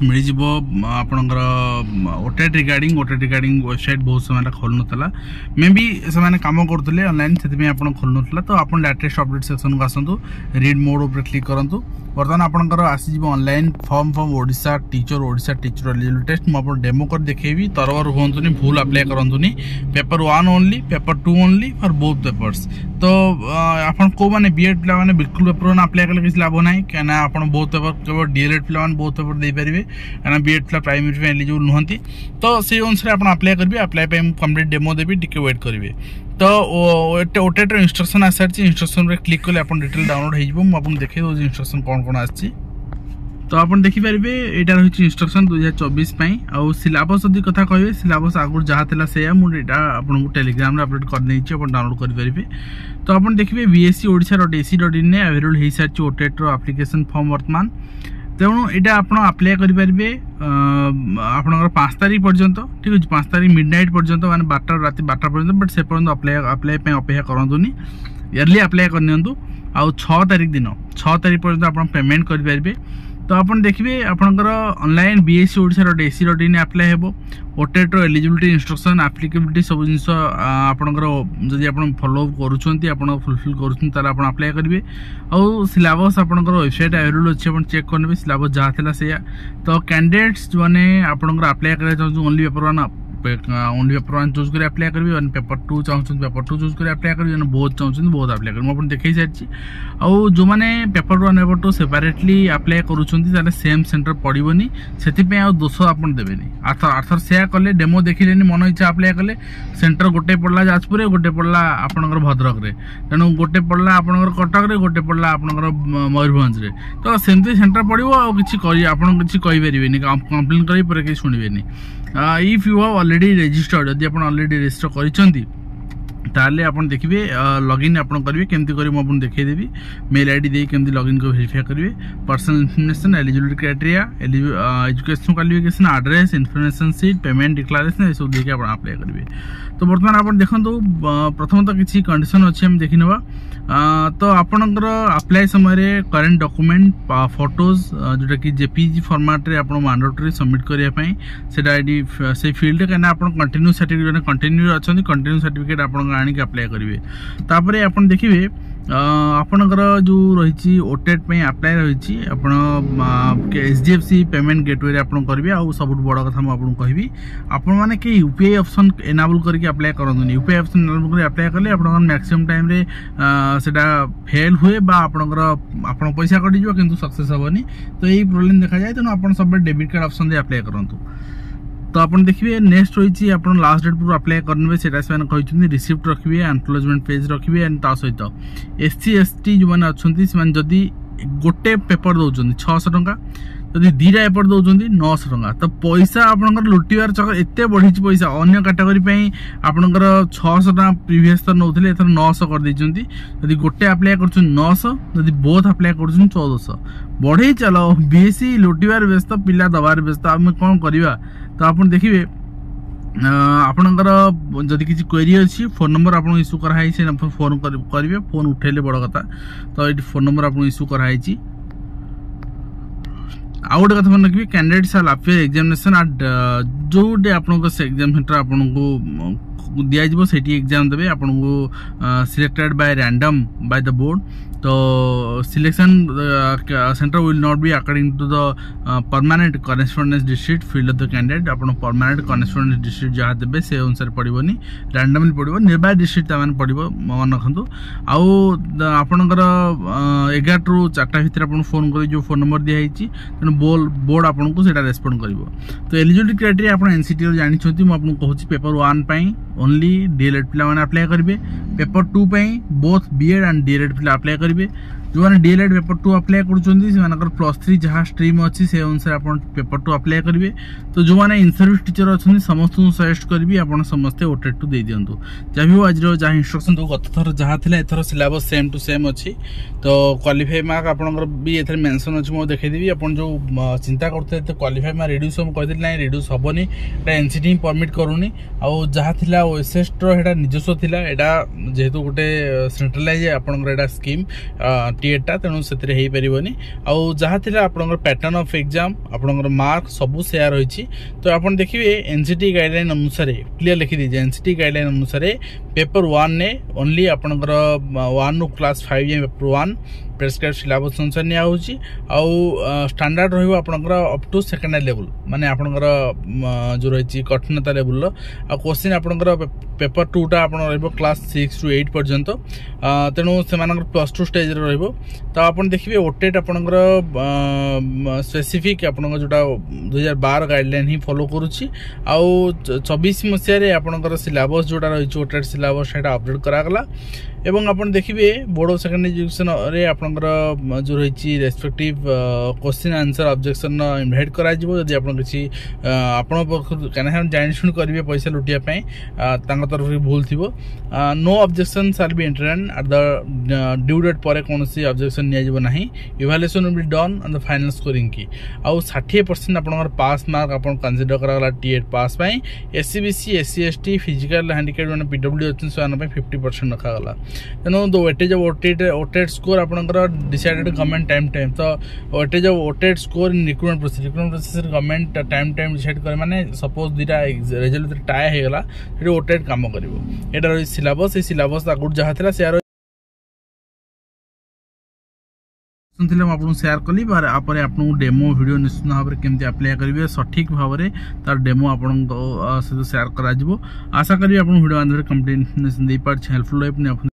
मिल आपणकर ओटेट regarding website बहुत समय खोल नाला मे भी से कम करते ऑनलाइन से आप खोल ना तो आप लेटेस्ट अपडेट सेक्शन को आसतु रीड मोड उपर क्लिक करूँ बर्तमान आपंकर आसीज online form Odisha teacher eligible test मुझे डेमो कर देखेबी तरवर रुहतुनि भूल अप्लाई करतुनि paper 1 only paper 2 only for both papers तो आपन को माने बीएड पिला माने बिल्कुल पेपर 1 अप्लाई करले किछ लाभ नाही कहना आपन बोथ पेपर केवल डीएलएड पिला माने बोथ पेपर दे परिबे कहना बीएड पिला प्राइमरी पे एलिजिबल नहंती तो से अनुसार आपन अप्लाई करबे अप्लाई पे कंप्लीट डेमो देबी टिके वेट करिवे तो ओटेट इंस्ट्रक्शन आसार इंस्ट्रक्शन रे क्लिक कले आपन डिटेल डाउनलोड हो जिवो म आपन देखे दो इंस्ट्रक्शन कोन आछि तो आप देखिपारे यहाँ रही इंस्ट्रक्शन 2024 आउ सिलेबस जदि कथा कहे सिलेबस आगुरी जहाँ था से आपको टेलीग्राम अपलोड कर डाउनलोड करेंगे तो आप देखिए bsc.odsc.in अवेलेबल हो सारी ओटेट एप्लिकेशन फॉर्म वर्तमान तेणु यहाँ आप अप्लाई करेंगे आपंकर 5 तारीख पर्यंत ठीक अच्छे 5 तारीख मिडनाइट पर्यंत माने 12 राति 12 पर्यंत बट से पर्यंत अप्लाई अपेक्षा करूँ इयरली अप्लाई करनी आउ 6 तारीख दिन 6 तारीख पर्यंत आप पेमेंट करेंगे तो आप देखिए आपंकर ऑनलाइन bsc.odsc.in अप्लाई हो ओटेट एलिजिबिलिटी इंस्ट्रक्शन एप्लिकेबिलिटी सब जिन आपंकर जदि आप फॉलो करुँच फुलफिल कर अप्लाई करेंगे आउ सिलेबस आपंकर वेबसाइट अवेलेबल अच्छे आप चेक करेंगे सिलेबस जहाँ था से तो कैंडिडेट्स जो मैंने आपंकर अप्लाई करा चाहूँ only paper 1 only paper 1 choose कर अप्लाई करेंगे पेपर 2 चाहते पेपर 2 चूज कर अप्लाई करेंगे बहुत चाहते बहुत अप्लाई करेंगे मुझे देखी सारी आउ जो मैंने पेपर 1 पेपर 2 सेपरेटली अप्लाई करुँच सेम सेंटर पड़ोनी से आउ दोष आप देवेनि आर्थर से कले डेमो देखिले मन इच्छा अप्लाई कले सेंटर गोटे पड़ा जाजपुर गोटे पड़ा आपंकर भद्रक रे तेणु गोटे पड़ा आपंकर कटक रे गोटे पड़ा आपंकर मयूरभंज रे तो सेमती सेंटर पड़ो आप किसी कहींपारे कंप्लेन कर शुणवे if you have already registered यदि आप ऑलरेडी रजिस्टर करिसेंती ताले आप देखिए लॉगिन आप करेंगे केमती करेंगे मुझे देखीदेवी मेल आईडी दे केमती लॉगिन को वेरीफाई करेंगे personal information eligibility criteria education qualification address information seat payment declaration ये सब देखिए आप अप्लाई करेंगे तो बर्तमान आप देखो प्रथमतः किसी कंडीशन अच्छे हम देखी ना तो आपणकर अप्लाई समय करेन्ट डॉक्यूमेंट फोटोज जोटा कि जेपीजी फॉर्मेट रे आप मैंडेटरी सबमिट करने से फील्ड कहीं आप कंटिन्यू सर्टिफिकेट कंटिन्यू अच्छा कंटिन्यू सर्टिफिकेट आप आनिक अप्लाई करेंगे तापर आप देखिए आपणकर जो रही ओटेट अप्लाई रही HDFC पेमेंट गेटवे आप करेंगे आउ सब बड़ कथा मुझे कहि आपण मैंने कि यूपीआई ऑप्शन एनाबल करके अप्लाई करूँ यूपीआई ऑप्शन एनाबल कर अप्लाई कले आप मैक्सिमम टाइम रे सेटा फेल हुए बा आपणकर आप पैसा कटिज किंतु सक्सेस हेनी तो यही प्रोब्लेम देखा जाए तेणु आप सब debit card option they apply करूँ तो आप देखिए नेक्स्ट रही आप लास्ट डेट पूरा अप्लाई करेंगे से कहते रिसिप्ट रखिए एनक्लोजमेंट पेज रखिए एंड ता सहित SC ST जो मैंने अच्छा जदि गोटे पेपर दौरान 600 टंका जदि 2टा पेपर दौरान 900 टंका तो पैसा आपंकर लुटिवार चक्कर एत बढ़ी पैसा अन्य कैटेगरी आपंकर 600 टंका प्रीवियस तो नौले एथर 900 कर जदि गोटे अप्लाई कर 900 जदि बोथ अप्लाई कर 1400 बढ़े चलो बेसी लुटिवार व्यस्त पिला दबार व्यस्त आम कौन करवा तो आप देखिए आपणकर जदि किसी क्वेरी अच्छी फोन नंबर आप इश्यू कराई फोन करेंगे फोन उठेले बड़ कथा तो ये फोन नंबर आप इश्यू कराई आउ गोटे कथा मन रखिए कैंडिडेट साल अपियर एग्जामिनेशन एट जो आपको एग्जाम सेंटर आपको दिज्व से एग्जाम देवे आपको selected by random by the board तो selection centre will not be according to the permanent correspondence district field of the candidate आप परमानेंट करेस्पोंडेंस डिस्ट्रिक्ट जहाँ देवे से अनुसार पड़ोनी रैंडमली पड़ो निर्वाह डिस्ट्रिक्ट तक पड़ो मन रखु आपणकर 11 ରୁ 4ଟା भितर आप फोन कर जो फोन नंबर दिखाई तेणु बोर्ड आपको से रेस्पॉन्ड कर तो एलिजिबिलिटी क्राइटेरिया आप एनसीटी जानते मुझे कहूँ पेपर 1 ओनली डीएलएड पिला अप्लाई करेंगे paper 2 both BEd and DElEd पिला अप्लाई करेंगे जो मैंने डीएलएड पेपर 2 अप्लाई कर +3 जहाँ स्ट्रीम अच्छी से अनुसार आप पेपर 2 अप्लाई करेंगे। तो जो मैंने इन सर्विस टीचर अच्छा समस्त सजेस्ट करी आप समस्ते ओटेट 2 दे दिंतु। जहाँ भी आज जहाँ इंस्ट्रक्शन दो गत थर जहाँ थी एथर सिलेबस सेम टू सेम अच्छी। तो क्वालिफाई मार्क आपंकर भी ए मेंशन अच्छी मुझे देखीदेवी। आप जो चिंता करते क्वालिफाई मार्क रिड्यूस हम कहते ना रिड्यूस हेनी एनसीटी परमिट करूनी। आउ जहाँ थी ओएसएसटा निजस्व था यहाँ जेहेतु गोटे सेंट्रलाइज आपंकर स्कीम टीएटा तेणु से पारनी। आउ जहाँ थी आपंकर पैटर्न ऑफ एग्जाम आपंकर मार्क सबू सेयार होती। तो आप देखिए एनसीटी गाइडलाइन अनुसार क्लियर लिखी दीजिए एनसीटी गाइडलाइन अनुसार पेपर 1 ने ओनली आपंकर 1 रू क्लास 5 जाए पेपर 1 प्रेस्क्राइब सिलेबस अनुसार निया होची। आउ स्टैंडर्ड रहिबो आपनकर अप टू सेकेंडरी लेवल माने आपनकर जो रही कठिनता लेवल आ क्वेश्चन आपनकर पेपर 2 टा आपन रहिबो क्लास 6 टू 8 पर्यंत। तेणु से +2 स्टेज रहिबो। तो आपन देखिबे ओटेट आपनकर स्पेसिफिक आपनकर जोटा 2012 गाइडलाइन ही फॉलो करूची। आउ 24 मसिया रे आपनकर सिलेबस जोटा रही ओटेट सिलेबस सेटा अपडेट करा गला। एवं आपन देखिबे बोर्ड ऑफ सेकेंडरी एजुकेशन रे आपनकर जो रही respective question answer objection invite करा जिवो। यदि आपन किसी आपन कने जानि सुन करिवे पैसा लुटिया पई तांग तरफ भूल थिबो no objection shall be entered at the due date पर कोनसी ऑब्जेक्शन निया जिवो नाही। Evaluation will be done on the final scoring की। आउ 60% आपनकर पास मार्क आपन कंसीडर करा गला टीएट पास पई। SCBC SC ST physical handicap माने पीडब्ल्यू अछि सोना पई 50% रखा गला। तेणु the weightage of OTET score आपनकर डिसाइडेड गवर्नमेंट टाइम। तो weightage of OTET score in recruitment process government time decide करे माने सपोज दुटा रिजल्ट टाई हे गला सेठी ओटेट काम करिवो। एटा रही सिलेबस ए सिलेबस आगुड जहाँ था से आपको शेयर कली बारे आपको डेमो वीडियो निश्चित भाव में केमती अप्लाई करेंगे सठिक भाव में तार डेमो आपको सहित शेयर करा। आशा करी आप वीडियो आंध्र कंप्लीट दे पार्छ हेल्पफुल।